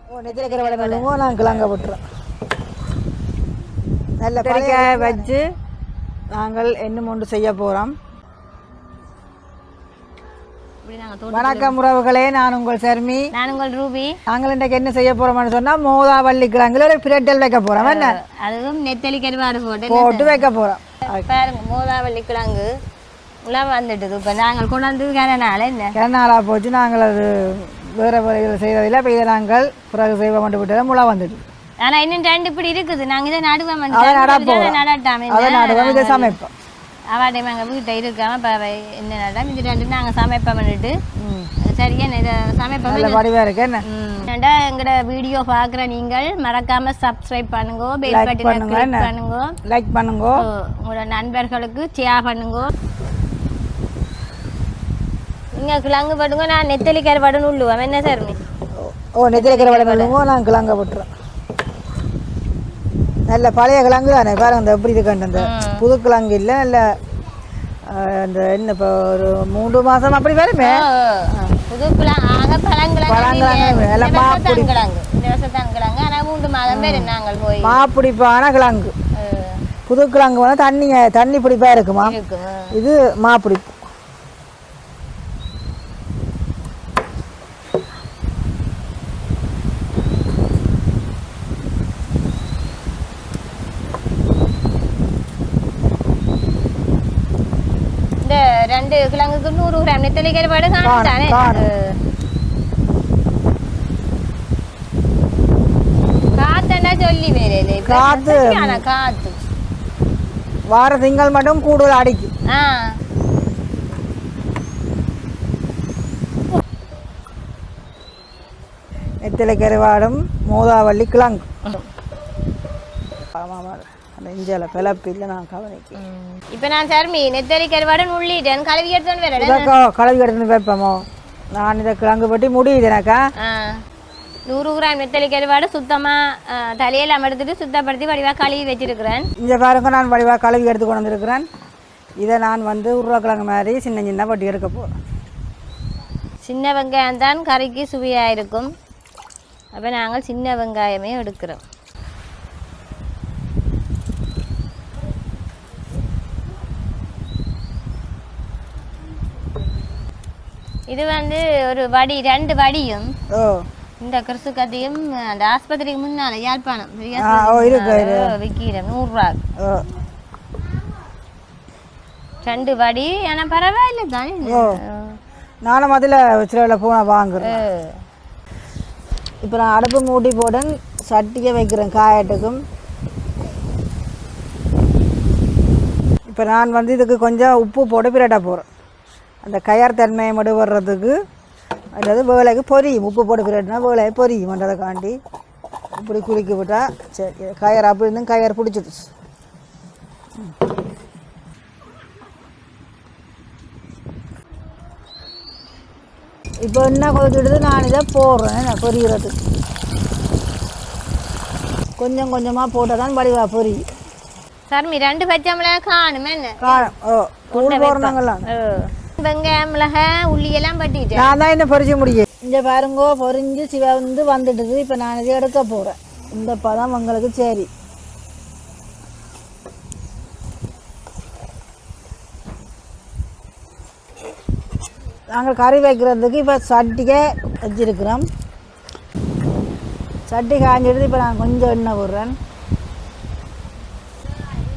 நெத்திலிக்கிற வடை பண்ணுவோம். நான் கிழங்க போட்டுறோம். நல்ல பழைய வச்சு நாங்கள் இன்னும் ஒன்று செய்ய போகிறோம். வணக்கம் உறவுகளே, நான் உங்கள் சர்மி. நான் உங்கள் ரூபி. நாங்கள் இன்றைக்கு என்ன செய்ய போகிறோம்னு சொன்னால் மோதாவள்ளி கிழங்குல ஒரு பிரட்டல் வைக்க போகிறோம். என்ன அதுவும் நெத்தலி கருவாடு போட்டு வைக்க போகிறோம். பாருங்க, மோதாவள்ளி கிழங்கு உலாம் வந்துட்டுது. இப்போ நாங்கள் கொண்டாந்து கரநாள் என்ன கரநாளாக போச்சு. நாங்கள் அது வேறு வேலைகள் செய்கிறதில்ல. இப்போ இதை நாங்கள் பிறகு செய்வோம் மட்டும் விட்டு முளை வந்துட்டு. ஆனால் இன்னும் ரெண்டு இப்படி இருக்குது. நாங்கள் இதை நடுவோம் நடாட்டாமே அதை நடுவோம். இதை சமைப்போம். அவாட்டையும் எங்கள் வீட்டை இருக்காம இப்போ என்ன நடம் இது ரெண்டு நாங்கள் சமைப்போம் பண்ணிட்டு சரியா இதை சமைப்போம். வடிவாக இருக்கு என்ன என்னடா எங்களோட வீடியோ பார்க்குற நீங்கள் மறக்காம சப்ஸ்கிரைப் பண்ணுங்க, பெல் பட்டனை கிளிக் பண்ணுங்க, லைக் பண்ணுங்க, உங்களோட நண்பர்களுக்கு ஷேர் பண்ணுங்க. நீங்கள் கிழங்கு பட்டுங்க, நான் நெத்தலி கருவாடுன்னு உள்ளுவோம். என்ன சார்? நெத்தலி கருவாடு பண்ணுவோம். நான் கிழங்க போட்டுறோம். நல்ல பழைய கிழங்கு தானே பாருங்க. இந்த எப்படி இருக்காண்டு அந்த புது கிழங்கு இல்லை. நல்ல அந்த என்ன இப்போ ஒரு 3 மாதம் அப்படி வருமே புது கிழங்கு மாப்பிடிப்பான கிழங்கு. புது கிழங்கு வந்து தண்ணி பிடிப்பா இருக்குமா. இது மாப்பிடிப்பு. ரெண்டு கிழங்குக்கு 100 கிராம் நெத்தலி கருவாடு காணானே. காத்தண்டா சொல்லி வேறே காத்து காத்து வார திங்கள் மட்டும் கூடுதல் அடிக்கும். நெத்தலி கருவாடும் மோதாவள்ளி கிழங்கு. நெஞ்சால பிளப்பு இல்லை. நான் கவனிக்க இப்போ நான் சர்மி நெத்தலி கருவாடன் உள்ளிட்டேன். கழுவி எடுத்துன்னு வேற கழுவி எடுத்துன்னு வைப்போமோ. நான் இதை கிழங்கு பட்டி முடியுது எனக்கா. 100 கிராம் நெத்தலி கருவாடு சுத்தமாக தலையெல்லாம் எடுத்துட்டு சுத்தப்படுத்தி வடிவாக கழுவி வச்சிருக்கிறேன். இந்த பாருங்க, நான் வடிவாக கழுவி எடுத்து கொண்டு வந்திருக்கிறேன். இதை நான் வந்து உருளைக்கிழங்கு மாதிரி சின்ன சின்ன பட்டி எடுக்க போகிறேன். சின்ன வெங்காயம் தான் கறிக்கு சுவையாக இருக்கும். அப்போ நாங்கள் சின்ன வெங்காயமே எடுக்கிறோம். இது வந்து ஒரு வடி, 2 வடியும் இந்த கிறிஸ்து கத்தியும் அந்த ஆஸ்பத்திரிக்கு முன்னால யாழ்ப்பாணம் விற்கிறேன் 100 ரூபா 2 வடி. ஆனால் பரவாயில்ல தானே. நானும் அதில் வச்சுல போன வாங்குறேன். இப்போ நான் அடுப்பு மூட்டி போட்டேன். சட்டியை வைக்கிறேன் காயட்டுக்கும். இப்போ நான் வந்து இதுக்கு கொஞ்சம் உப்பு போட்டு பிரட்ட போகிறேன். அந்த கயர் தன்மையை மட்டும் வர்றதுக்கு அதாவது வேலைக்கு பொரியும். உப்பு போட்டு பிரட்டினா வேலையை பொரியும்ன்றதை காண்டி இப்படி குலுக்கி விட்டால் சரி. கயர் அப்படி இருந்தும் கயர் பிடிச்சிடுச்சு. இப்போ என்ன கொதிக்கிடுது. நான் இதை போடுறேன். நான் பொரிகிறதுக்கு கொஞ்சம் கொஞ்சமாக போட்டால் தான் வடிவா பொரியும். சர்மி 2 பச்சை மிளகாய் காணுமே என்ன தூள் போடுறாங்கல்லாம். வெங்காயம் மிளகாய் உள்ளி எல்லாம் பட்டிட்டு நான் தான் என்ன பொரிச்சு முடியும். இங்கே பாருங்கோ பொரிஞ்சு சிவந்து வந்துடுது. இப்போ நான் இதை எடுக்க போகிறேன். இந்த பதம் உங்களுக்கு சரி. நாங்கள் கறி வைக்கிறதுக்கு இப்போ சட்டியை வச்சிருக்கிறோம். சட்டி காஞ்சிடுது. இப்போ நான் கொஞ்சம் எண்ணெய் போடுறேன்.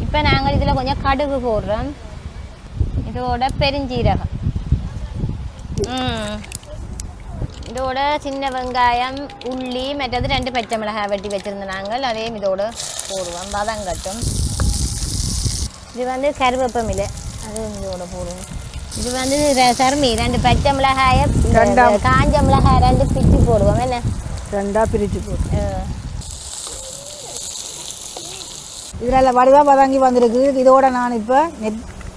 இப்போ நாங்கள் இதில் கொஞ்சம் கடுகு போடுறோம். இதோட பெருஞ்சீரகம், இதோட சின்ன வெங்காயம் உள்ளி மற்றது 2 பச்சை மிளகாய் வெட்டி வச்சுருந்தோம். நாங்கள் அதையும் இதோட போடுவோம். வதங்கட்டும். இது வந்து கருவேப்பமில்லை, அதுவும் இதோட போடுவோம். இது வந்து சர்மி 2 பச்சை மிளகாயை காஞ்ச மிளகாய் 2 பிரித்து போடுவோம். என்ன 2ஆக பிரித்து போடுவோம். இதில் வடிவாக வதங்கி வந்திருக்கு. இதோட நான் இப்போ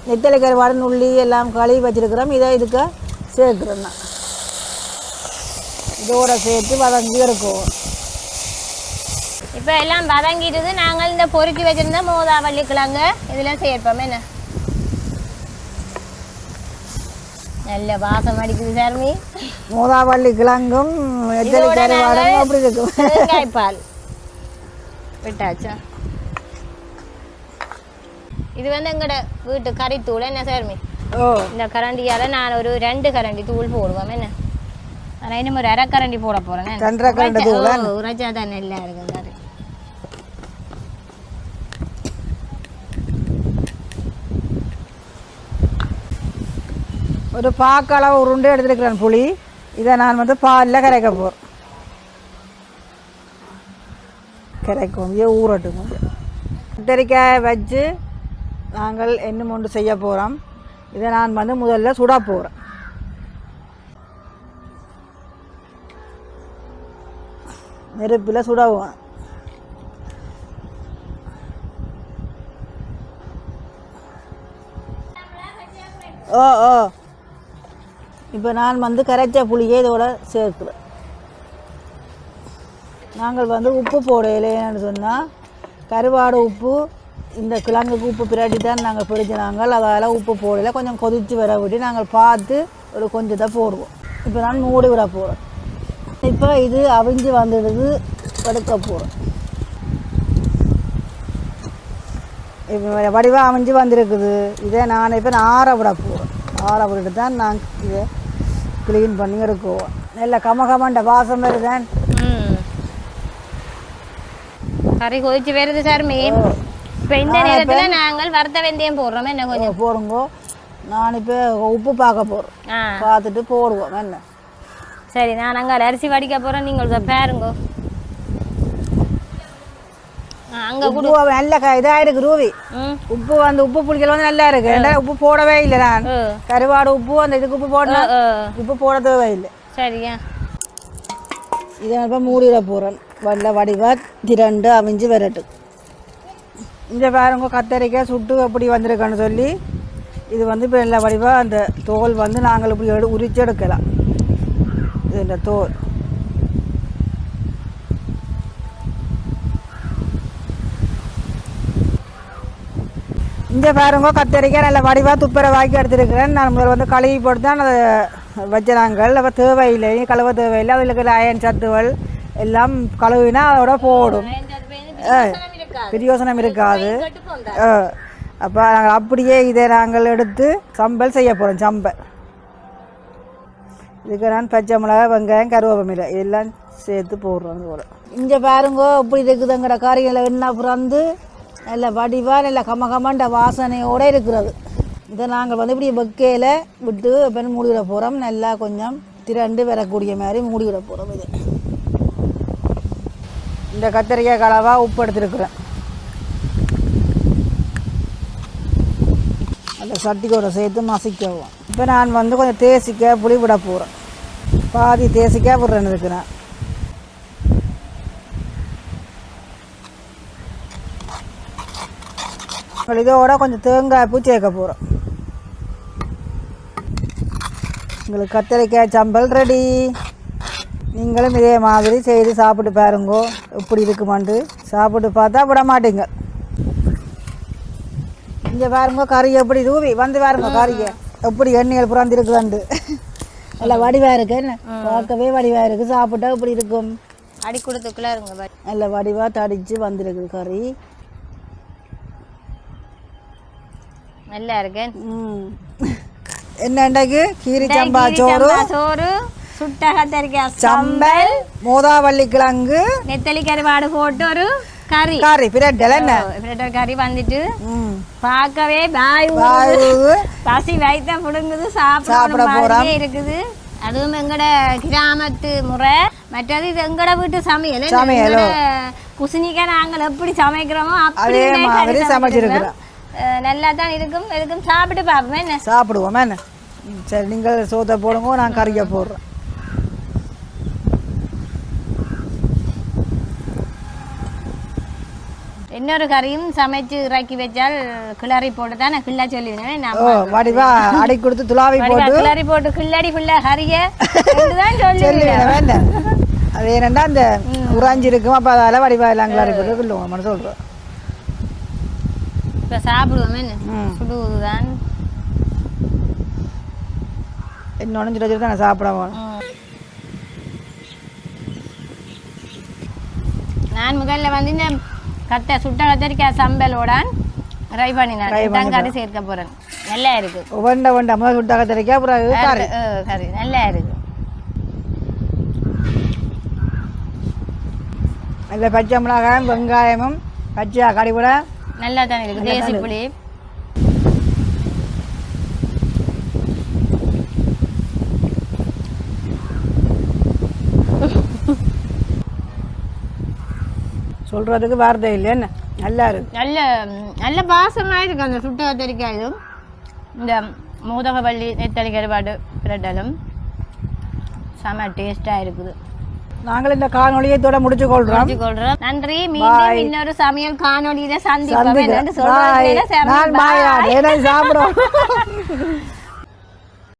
நெத்தலி கருவாடு உள்ளி எல்லாம் கழுவி வச்சிருக்கிறோம். இதை இதுக்கு சேர்க்குறேன். நான் இதோட சேர்த்து வதங்கி இருக்கும். இப்போ எல்லாம் வதங்கிடுது. நாங்கள் இந்த பொறுக்கி வச்சுருந்தா மோதாவள்ளி கிழங்கு இதில் சேர்ப்போம். என்ன நல்ல வாசம் அடிக்குது சார்மி. மோதாவள்ளி கிழங்கும் எத்தனை கருவாடும் அப்படி இருக்கும். தேங்காய்பால் விட்டாச்சா. இது வந்து எங்கட வீட்டு கறித்தூள் என்ன சார்மி. இந்த கரண்டியால் நான் ஒரு 2 கரண்டி தூள் போடுவோம். என்ன நான் இன்னும் ஒரு 1/2 கரண்டி போட போகிறேன். உரைச்சா தான் நல்லா இருக்குங்க. ஒரு பாக்களவு உருண்டை எடுத்துருக்கிறேன் புளி. இதை நான் வந்து பாலில் கரைக்க போகிறேன். கரைக்கும் ஊறட்டும். கொஞ்சம் கத்தரிக்காயை வச்சு நாங்கள் இன்னும் ஒன்று செய்ய போகிறோம். இதை நான் வந்து முதல்ல சுட போகிறேன். நெருப்பில் சுடவும். ஓ இப்போ நான் வந்து கரைச்ச புளியை இதோட சேர்க்குறேன். நாங்கள் வந்து உப்பு போடையிலேன்னு சொன்னால் கருவாடு உப்பு இந்த கிழங்குக்கு உப்பு பிராட்டி தான் நாங்கள் பிடிச்சினாங்கள். அதால் உப்பு போடையில கொஞ்சம் கொதித்து வர விட்டு நாங்கள் பார்த்து ஒரு கொஞ்சத்தை போடுவோம். இப்போ நான் மூடி விட போகிறேன். இப்போ இது அவிஞ்சு வந்துடுது, எடுக்க போகிறேன். இப்போ வடிவாக அமைஞ்சு வந்திருக்குது. இதை நான் இப்போ ஆற விட போகிறேன். ஆற விட்டு தான் நான் இதை க்ளீன் பண்ணி எடுக்குவோம். நல்ல கமகமண்ட வாசம் வருதான். கறி கொதிச்சு வருது சார்மி. இப்போ இந்த நேரத்தில் நாங்கள் வறுத்த வெந்தயம் போடுறோம். என்ன கொஞ்சம் போடுங்கோ. நான் இப்போ உப்பு பார்க்க போகிறோம். பார்த்துட்டு போடுவோம். என்ன சரி, நான் அங்கே அரிசி வடிக்க போகிறேன். நீங்கள் பாருங்கோ. அங்கே கூட நல்ல இதாக இருக்கு ரூவி. உப்பு வந்து உப்பு புளிக்கல வந்து நல்லா இருக்கு. உப்பு போடவே இல்லை. நான் கருவாடு உப்பு அந்த இதுக்கு உப்பு போடணும். உப்பு போட தேவை இல்லை. சரியா, இதை இப்போ மூடிட போகிறேன். வல்ல வடிவா திரண்டு அவிஞ்சு வரட்டு. இந்த பாருங்க கத்தரிக்காய் சுட்டு அப்படி வந்திருக்கான்னு சொல்லி இது வந்து இப்போ எல்லா வடிவாக அந்த தோல் வந்து நாங்கள் இப்படி உரிச்சு எடுக்கலாம். இது இந்த தோல் இந்த பாருங்க கத்தரிக்காய் நல்ல வடிவாக துப்பரை வாக்கி எடுத்துருக்கிறேன். நான் முதல்ல வந்து கழுவி போட்டு தான் அதை வச்சுறாங்கள். அப்போ தேவையில்லை, கழுவ தேவையில்லை. அதில் இருக்கிற அயன் சத்துகள் எல்லாம் கழுவினா அதோட போடும். பிரயோசனம் இருக்காது. அப்போ நாங்கள் அப்படியே இதை நாங்கள் எடுத்து சம்பல் செய்ய போகிறோம். சம்பல் இதுக்கு நான் பச்சை மிளகாய், வெங்காயம், கருவேப்பிலை இதெல்லாம் சேர்த்து போடுறோம். போல இங்கே பாருங்கோ இப்படி இருக்குதுங்கிற காரிகளை என்ன பிறந்து நல்ல வடிவாக நல்ல கமகமண்ட வாசனையோடு இருக்கிறது. இதை நாங்கள் வந்து இப்படி வெக்கையில் விட்டு இப்போ மூடிவிட போகிறோம். நல்லா கொஞ்சம் திரண்டு வரக்கூடிய மாதிரி மூடிவிட போகிறோம். இது இந்த கத்திரிக்காய் கலவாக உப்பு எடுத்துருக்குறேன். அந்த சட்டிக்கோட சேர்த்து மசிக்கவும். இப்போ நான் வந்து கொஞ்சம் தேசிக்காய் புளி விட போகிறேன். பாதி தேசிக்காய் விடுறேன்னு இருக்கிறேன். இதோட கொஞ்சம் தேங்காய் பூ சேர்க்க போகிறோம். உங்களுக்கு கத்திரிக்காய் சம்பல் ரெடி. நீங்களும் இதே மாதிரி செய்து சாப்பிட்டு பாருங்கோ. எப்படி இருக்குமான்ட்டு சாப்பிட்டு பார்த்தா விட மாட்டீங்க. இங்கே பாருங்க கறி எப்படி தூவி வந்து பாருங்க. கறியை எப்படி எண்ணெயில் புறந்து இருக்குதாண்டு நல்லா வடிவாக இருக்கு. என்ன பார்க்கவே வடிவாக இருக்குது. சாப்பிட்டா எப்படி இருக்கும். அடி கொடுத்துக்குள்ள இருங்க. நல்ல வடிவாக தடிச்சு வந்துருக்கு கறி. நல்லா இருக்கு. என்னண்டாக்கு கீரி சம்பா சோறு, சுட்ட கத்தரிக்காய் சம்பல், மோதாவள்ளி கிழங்கு, நெத்தலி கருவாடு போட்டு ஒரு கறி கறி பிரட்டல். என்ன பிரட்டல் கறி வந்துட்டு பார்க்கவே பசி வயிற்ற புடுங்குது. சாப்பிட போறோம் இருக்குது. அதுவும் எங்கட கிராமத்து முறை. மற்றது இது எங்கட வீட்டு சமையல். குசினிக்கா நாங்கள் எப்படி சமைக்கிறோமோ அப்படி சமைச்சிருக்கிறோம். நல்லா தான் இருக்கும். எதுக்கும் சாப்பிட்டு பார்ப்போம். என்ன சாப்பிடுவோம். என்ன சரி, நீங்கள் சோத்தை போடுங்க, நான் கறியை போடுறேன். இன்னொரு கறியும் சமைச்சு இறக்கி வச்சால் கிளறி போட்டு தான் நான் கிள்ளா சொல்லுவேன். வடிவா அடை கொடுத்து துளாவி போட்டு கிளறி போட்டு கிள்ளடி ஃபுல்லா கறியை தான் சொல்லுவேன். அது என்னண்டா அந்த உறாஞ்சி இருக்கும். அப்போ அதால வடிவா எல்லாம் கிளறி போட்டு கிள்ளுவோம் சொல்கிறோம். இப்போ சாப்பிடுவோம். என்ன சுடுதான் இன்னொன்று சுட சுட நான் சாப்பிடுவோம். நான் முதல்ல வந்து இந்த சுட்ட கத்திரிக்காய் சம்பலோட ட்ரை பண்ணினேன். கறி சேர்க்க போகிறேன். நல்லா இருக்கு. ஒவ்வொண்ட முதல் சுட்ட கத்திரிக்காய் அப்புறம் கறி நல்லா இருக்கு. அதில் பச்சை மிளகாயும் வெங்காயமும் பச்சை கறி கூட நல்லா தானே இருக்கு. தேசி புளி சொல்கிறதுக்கு வார்த்தை இல்லை. என்ன நல்லா இருக்கு. நல்ல பாசமாக இருக்குது அந்த சுட்ட கத்திரிக்காயும் இந்த மோதகவள்ளி நெத்தலி கருவாடு பிரெட்டலும் செம டேஸ்ட்டாக இருக்குது. நாங்கள் இந்த காணொலியை இதோட முடிச்சு கொள்றோம். நன்றி. மீண்டும் இன்னொரு சமையல் காணொலியில சந்திப்போம். சாப்பிடுறோம்.